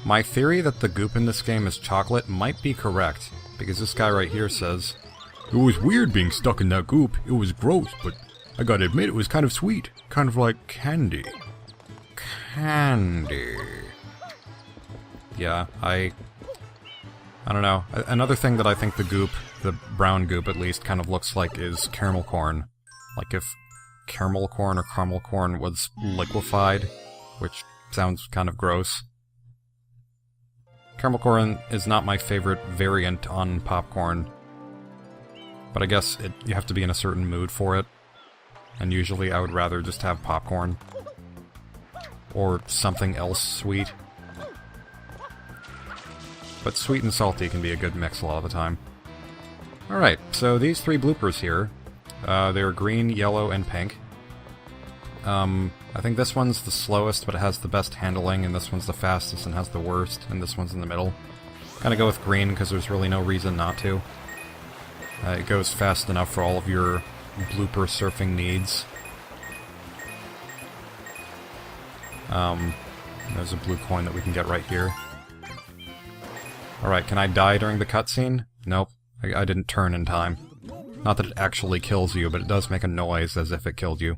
My theory that the goop in this game is chocolate might be correct, because this guy right here says, "It was weird being stuck in that goop. It was gross, but I gotta admit it was kind of sweet. Kind of like candy." Candy. Yeah, I don't know. Another thing that I think the goop, the brown goop at least, kind of looks like is caramel corn. Like if caramel corn or caramel corn was liquefied, which sounds kind of gross. Caramel corn is not my favorite variant on popcorn, but I guess you have to be in a certain mood for it, and usually I would rather just have popcorn. Or something else sweet. But sweet and salty can be a good mix a lot of the time. Alright, so these three bloopers here, they're green, yellow, and pink. I think this one's the slowest, but it has the best handling, and this one's the fastest and has the worst, and this one's in the middle. Kinda go with green, because there's really no reason not to. It goes fast enough for all of your blooper surfing needs. There's a blue coin that we can get right here. Alright, can I die during the cutscene? Nope, I didn't turn in time. Not that it actually kills you, but it does make a noise as if it killed you.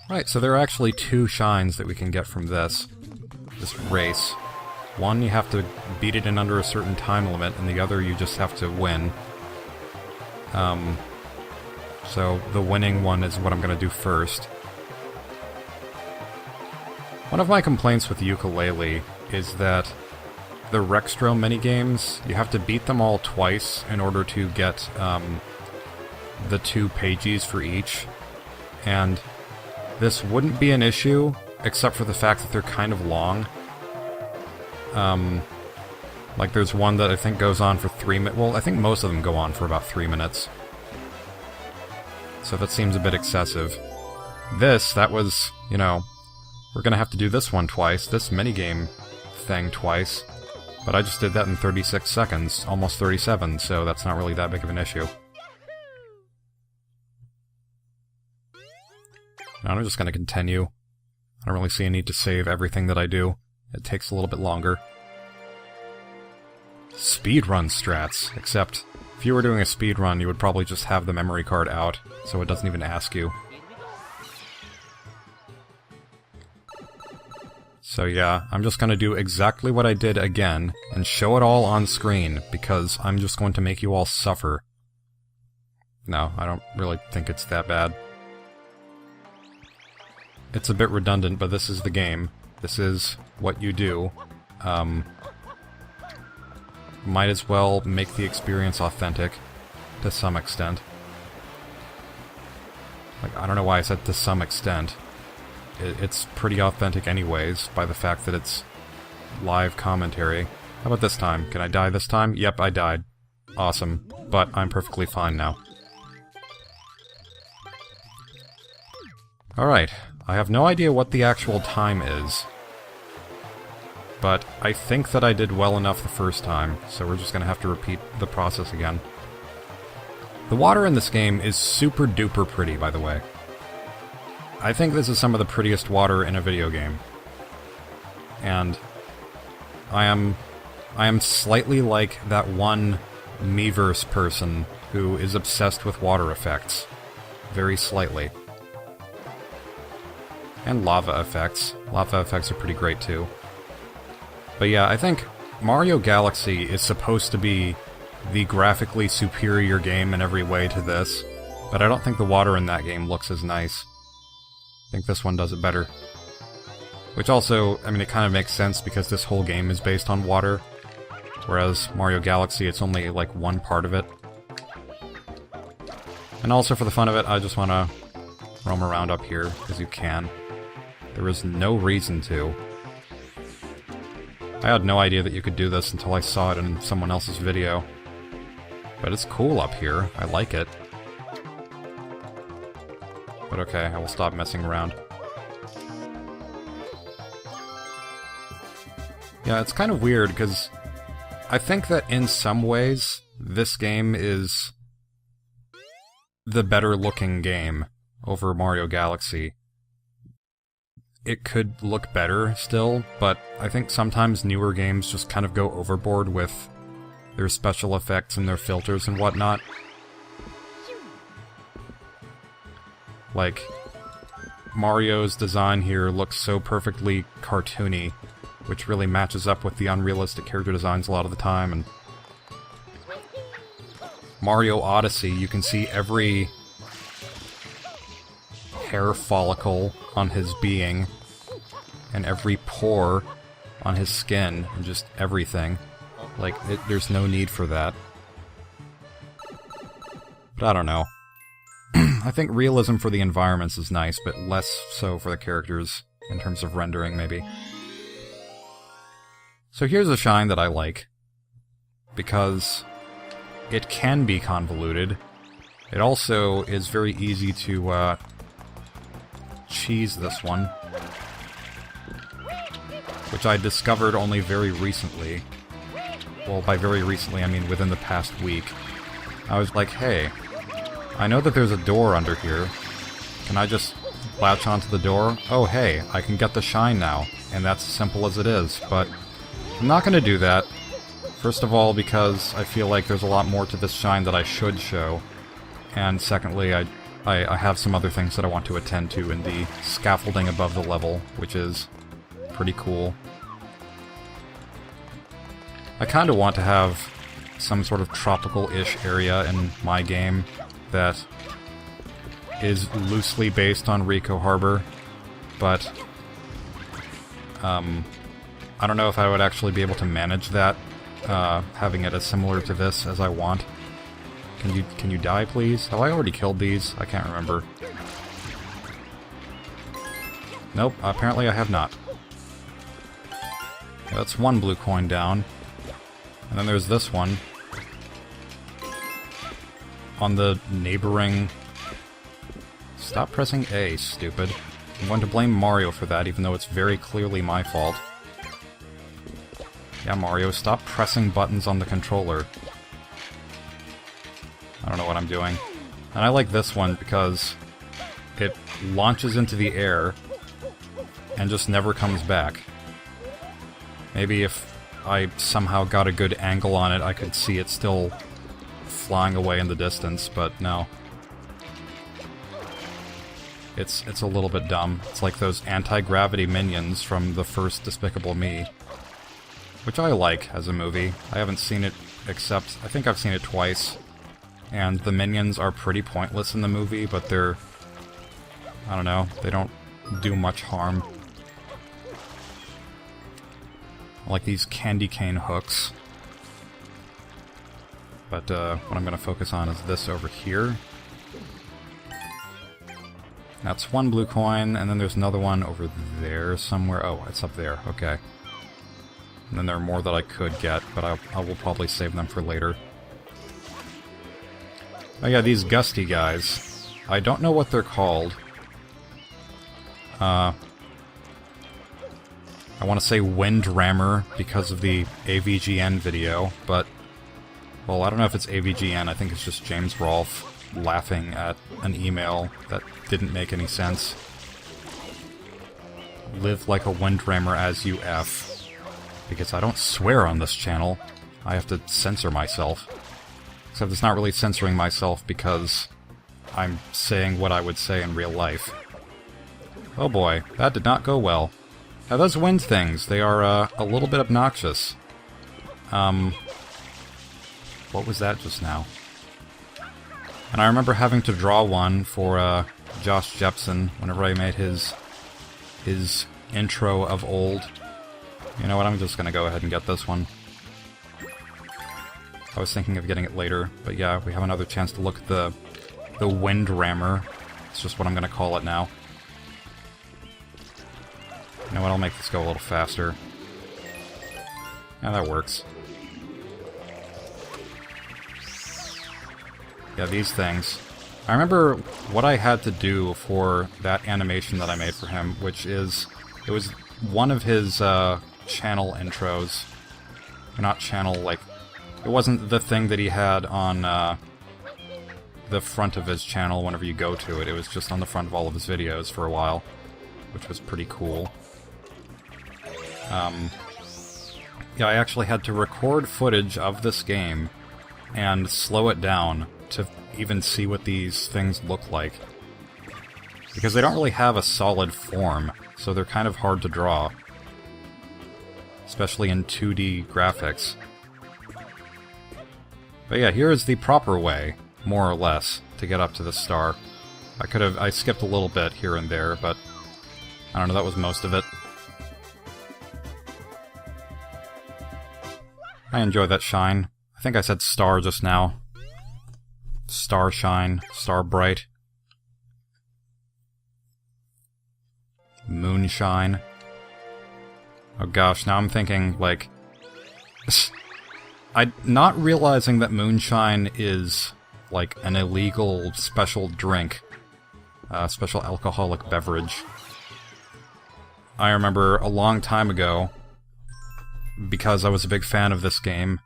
Right, so there are actually two shines that we can get from this race. One, you have to beat it in under a certain time limit, and the other, you just have to win. So the winning one is what I'm gonna do first. One of my complaints with the ukulele is that the Rextro minigames, you have to beat them all twice in order to get the 2 pages for each, and this wouldn't be an issue, except for the fact that they're kind of long. Like there's one that I think goes on for 3 minutes, well I think most of them go on for about 3 minutes. So that seems a bit excessive. That was, you know, we're gonna have to do this one twice, this minigame thing twice. But I just did that in 36 seconds, almost 37, so that's not really that big of an issue. Now I'm just gonna continue. I don't really see a need to save everything that I do. It takes a little bit longer. Speedrun strats, except if you were doing a speedrun, you would probably just have the memory card out, so it doesn't even ask you. So yeah, I'm just gonna do exactly what I did again, and show it all on screen, because I'm just going to make you all suffer. No, I don't really think it's that bad. It's a bit redundant, but this is the game. This is what you do. Might as well make the experience authentic, to some extent. Like, I don't know why I said to some extent. It's pretty authentic anyways, by the fact that it's live commentary. How about this time? Can I die this time? Yep, I died. Awesome. But I'm perfectly fine now. Alright, I have no idea what the actual time is. But I think that I did well enough the first time, so we're just gonna have to repeat the process again. The water in this game is super duper pretty, by the way. I think this is some of the prettiest water in a video game. And I am slightly like that one Miiverse person who is obsessed with water effects. Very slightly. And lava effects. Lava effects are pretty great too. But yeah, I think Mario Galaxy is supposed to be the graphically superior game in every way to this, but I don't think the water in that game looks as nice. I think this one does it better. Which also, I mean, it kind of makes sense because this whole game is based on water, whereas Mario Galaxy, it's only like one part of it. And also for the fun of it, I just want to roam around up here, because you can. There is no reason to. I had no idea that you could do this until I saw it in someone else's video. But it's cool up here. I like it. But okay, I will stop messing around. Yeah, it's kind of weird, because I think that in some ways, this game is the better looking game over Mario Galaxy. it could look better still, but I think sometimes newer games just kind of go overboard with their special effects and their filters and whatnot. Like, Mario's design here looks so perfectly cartoony, which really matches up with the unrealistic character designs a lot of the time, and Mario Odyssey, you can see every hair follicle on his being, and every pore on his skin, and just everything. Like, there's no need for that. But I don't know. I think realism for the environments is nice, but less so for the characters, in terms of rendering, maybe. So here's a shine that I like, because it can be convoluted. It also is very easy to, cheese this one, which I discovered only very recently. Well, by very recently, I mean within the past week. I was like, hey, I know that there's a door under here. Can I just latch onto the door? Oh, hey, I can get the shine now. And that's as simple as it is, but I'm not going to do that. First of all, because I feel like there's a lot more to this shine that I should show. And secondly, I have some other things that I want to attend to in the scaffolding above the level, which is pretty cool. I kind of want to have some sort of tropical-ish area in my game that is loosely based on Rico Harbor, but I don't know if I would actually be able to manage that, having it as similar to this as I want. Can you die, please? Have I already killed these? I can't remember. Nope, apparently I have not. Yeah, that's one blue coin down. And then there's this one. On the neighboring... Stop pressing A, stupid. I'm going to blame Mario for that, even though it's very clearly my fault. Yeah, Mario, stop pressing buttons on the controller. I don't know what I'm doing. And I like this one because it launches into the air and just never comes back. Maybe if I somehow got a good angle on it, I could see it still flying away in the distance, but no. It's a little bit dumb. It's like those anti-gravity minions from the first Despicable Me. Which I like as a movie. I haven't seen it except... I think I've seen it twice. And the minions are pretty pointless in the movie, but they're... I don't know, they don't do much harm. I like these candy cane hooks. But what I'm going to focus on is this over here. That's one blue coin, and then there's another one over there somewhere. Oh, it's up there, okay. And then there are more that I could get, but I will probably save them for later. Oh yeah, these gusty guys. I don't know what they're called. I want to say wind rammer because of the AVGN video, but... Well, I don't know if it's AVGN, I think it's just James Rolfe laughing at an email that didn't make any sense. Live like a wind rammer as you F. Because I don't swear on this channel. I have to censor myself. Except it's not really censoring myself because I'm saying what I would say in real life. Oh boy, that did not go well. Now those wind things, they are a little bit obnoxious. What was that just now? And I remember having to draw one for Josh Jepson whenever I made his intro of old. You know what, I'm just gonna go ahead and get this one. I was thinking of getting it later, but yeah, we have another chance to look at the wind rammer. It's just what I'm gonna call it now. You know what, I'll make this go a little faster. Yeah, that works. Yeah, these things. I remember what I had to do for that animation that I made for him, which is... It was one of his channel intros. Or not channel, like... It wasn't the thing that he had on the front of his channel whenever you go to it. It was just on the front of all of his videos for a while. which was pretty cool. Yeah, I actually had to record footage of this game and slow it down to even see what these things look like. Because they don't really have a solid form, so they're kind of hard to draw. Especially in 2D graphics. But yeah, here is the proper way, more or less, to get up to the star. I skipped a little bit here and there, but I don't know, that was most of it. I enjoy that shine. I think I said star just now. Star shine, star bright. Moonshine. Oh gosh, now I'm thinking, like... not realizing that moonshine is, like, an illegal special drink. Special alcoholic beverage. I remember a long time ago, because I was a big fan of this game,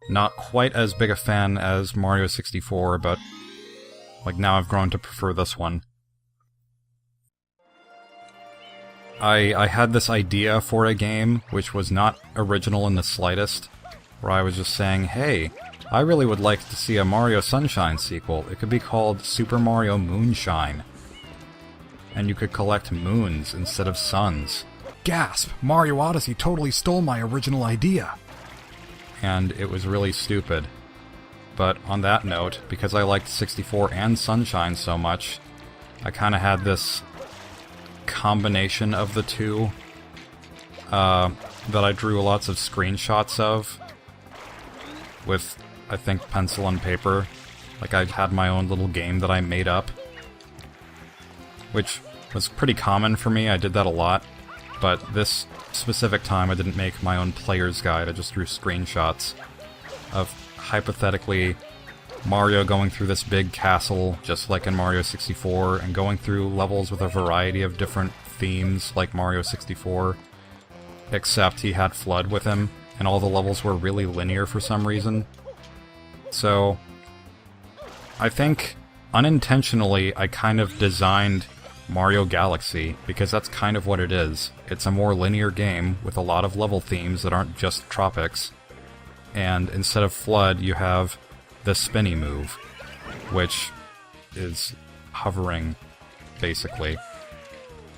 not quite as big a fan as Mario 64, but, like, now I've grown to prefer this one. I had this idea for a game, which was not original in the slightest, where I was just saying, hey, I really would like to see a Mario Sunshine sequel. It could be called Super Mario Moonshine. And you could collect moons instead of suns. Gasp! Mario Odyssey totally stole my original idea! And it was really stupid. But on that note, because I liked 64 and Sunshine so much, I kinda had this combination of the two that I drew lots of screenshots of with, I think, pencil and paper. Like, I had my own little game that I made up, which was pretty common for me. I did that a lot, but this specific time I didn't make my own player's guide. I just drew screenshots of, hypothetically, Mario going through this big castle, just like in Mario 64, and going through levels with a variety of different themes, like Mario 64, except he had FLUDD with him, and all the levels were really linear for some reason. So, I think, unintentionally, I kind of designed Mario Galaxy, because that's kind of what it is. It's a more linear game with a lot of level themes that aren't just tropics, and instead of FLUDD, you have the spinny move, which is hovering, basically.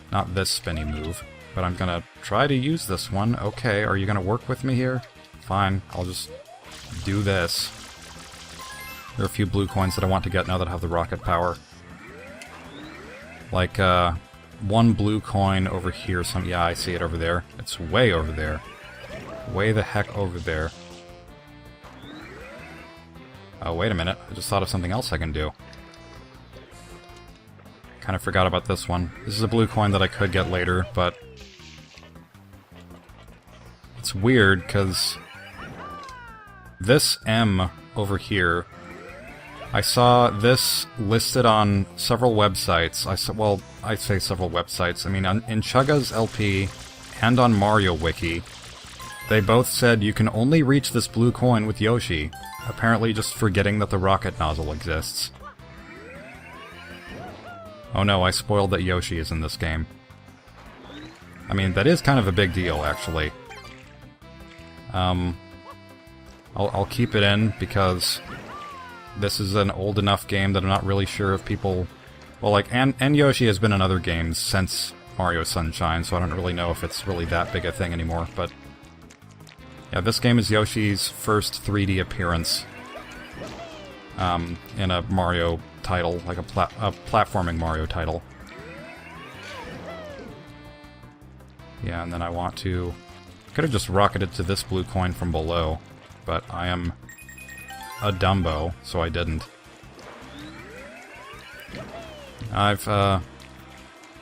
Not this spinny move, but I'm gonna try to use this one. Okay, are you gonna work with me here? Fine, I'll just do this. There are a few blue coins that I want to get now that I have the rocket power. Like, one blue coin over here. Yeah, I see it over there. It's way over there. Way the heck over there. Oh, wait a minute. I just thought of something else I can do. Kind of forgot about this one. This is a blue coin that I could get later, but... it's weird, because... this M over here... I saw this listed on several websites. I say several websites. I mean, in Chugga's LP and on Mario Wiki, they both said you can only reach this blue coin with Yoshi, apparently just forgetting that the rocket nozzle exists. Oh no, I spoiled that Yoshi is in this game. I mean, that is kind of a big deal, actually. I'll keep it in, because... this is an old enough game that I'm not really sure if people... well, like, and Yoshi has been in other games since Mario Sunshine, so I don't really know if it's really that big a thing anymore, but... yeah, this game is Yoshi's first 3D appearance in a Mario title, like a platforming Mario title. Yeah, and then I want to... could have just rocketed to this blue coin from below, but I am... a Dumbo, so I didn't. I've,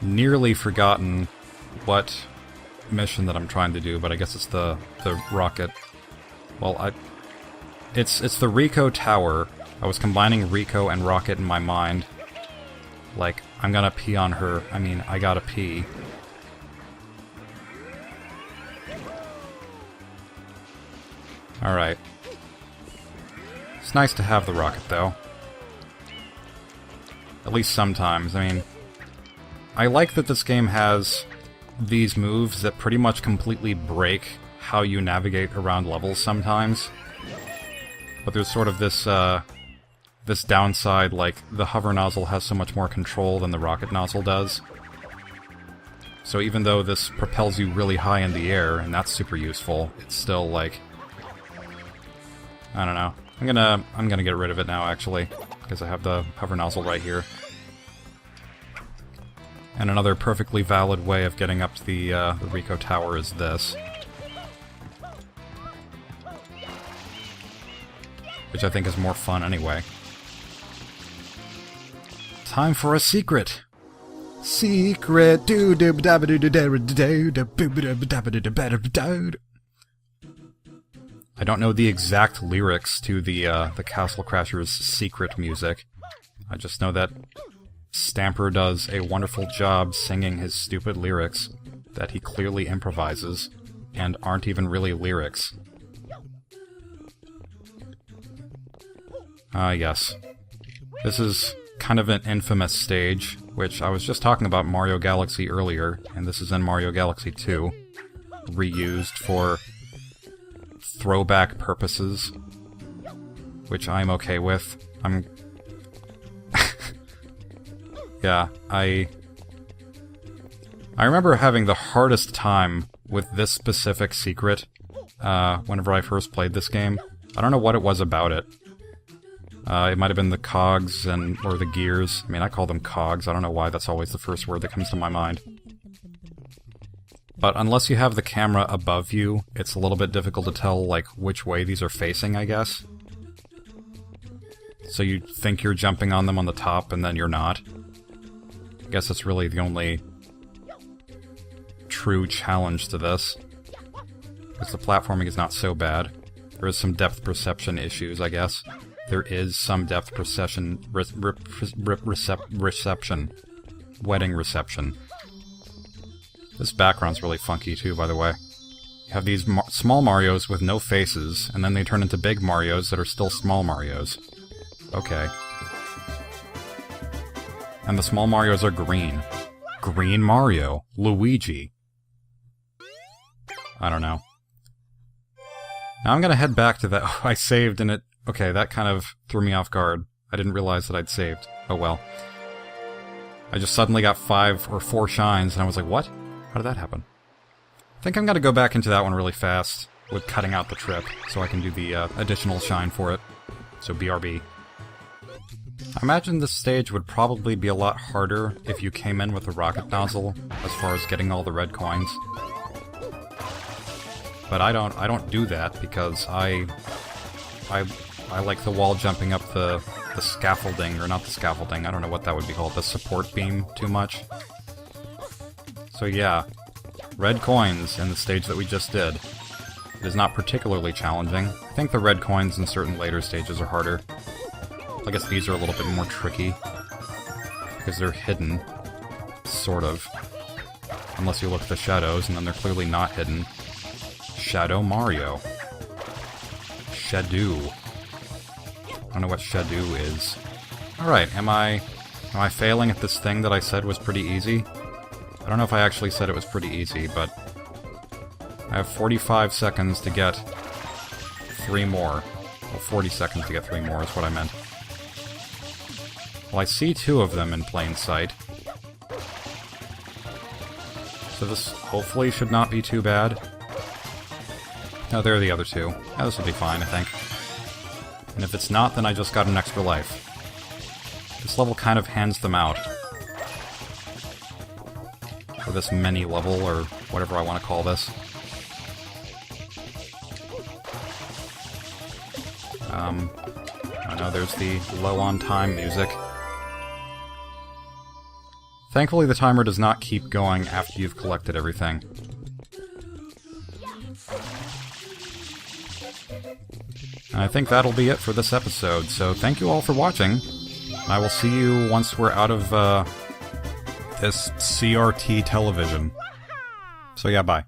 nearly forgotten what mission that I'm trying to do, but I guess it's the rocket. Well, it's the Rico Tower. I was combining Rico and Rocket in my mind. Like, I'm gonna pee on her. I mean, I gotta pee. Alright. It's nice to have the rocket, though. At least sometimes. I mean, I like that this game has these moves that pretty much completely break how you navigate around levels sometimes. But there's sort of this, this downside, like, the hover nozzle has so much more control than the rocket nozzle does. So even though this propels you really high in the air, and that's super useful, it's still, like... I don't know. I'm gonna get rid of it now, actually, because I have the hover nozzle right here. And another perfectly valid way of getting up to the Rico Tower is this. Which I think is more fun anyway. Time for a secret! Secret! I don't know the exact lyrics to the Castle Crashers' secret music. I just know that Stamper does a wonderful job singing his stupid lyrics that he clearly improvises and aren't even really lyrics. Yes. This is kind of an infamous stage, which I was just talking about Mario Galaxy earlier, and this is in Mario Galaxy 2. Reused for throwback purposes, which I'm okay with. Yeah, I remember having the hardest time with this specific secret whenever I first played this game. I don't know what it was about it. It might have been the cogs or the gears. I mean, I call them cogs. I don't know why that's always the first word that comes to my mind. But unless you have the camera above you, it's a little bit difficult to tell, like, which way these are facing, I guess. So you think you're jumping on them on the top, and then you're not. I guess that's really the only true challenge to this. Because the platforming is not so bad. There is some depth perception issues, I guess. There is some depth perception... reception. Wedding reception. This background's really funky too, by the way. You have these small Marios with no faces, and then they turn into big Marios that are still small Marios. Okay. And the small Marios are green. Green Mario. Luigi. I don't know. Now I'm gonna head back to that... Oh, I saved and it... Okay, that kind of threw me off guard. I didn't realize that I'd saved. Oh well. I just suddenly got 5 or 4 shines, and I was like, what? How did that happen? I think I'm gonna go back into that one really fast, with cutting out the trip, so I can do the additional shine for it. So BRB. I imagine this stage would probably be a lot harder if you came in with a rocket nozzle, as far as getting all the red coins. But I don't do that, because I like the wall jumping up the scaffolding, or not the scaffolding, I don't know what that would be called, the support beam too much. So yeah, red coins in the stage that we just did. It is not particularly challenging. I think the red coins in certain later stages are harder. I guess these are a little bit more tricky, because they're hidden, sort of. Unless you look at the shadows, and then they're clearly not hidden. Shadow Mario. Shadow. I don't know what Shadow is. Alright, am I failing at this thing that I said was pretty easy? I don't know if I actually said it was pretty easy, but I have 45 seconds to get 3 more. Well, 40 seconds to get 3 more is what I meant. Well, I see 2 of them in plain sight. So this hopefully should not be too bad. No, there are the other 2. Yeah, this will be fine, I think. And if it's not, then I just got an extra life. This level kind of hands them out. For this mini level, or whatever I want to call this. I know there's the low on time music. Thankfully the timer does not keep going after you've collected everything. And I think that'll be it for this episode, so thank you all for watching. I will see you once we're out of, this CRT television. So yeah, bye.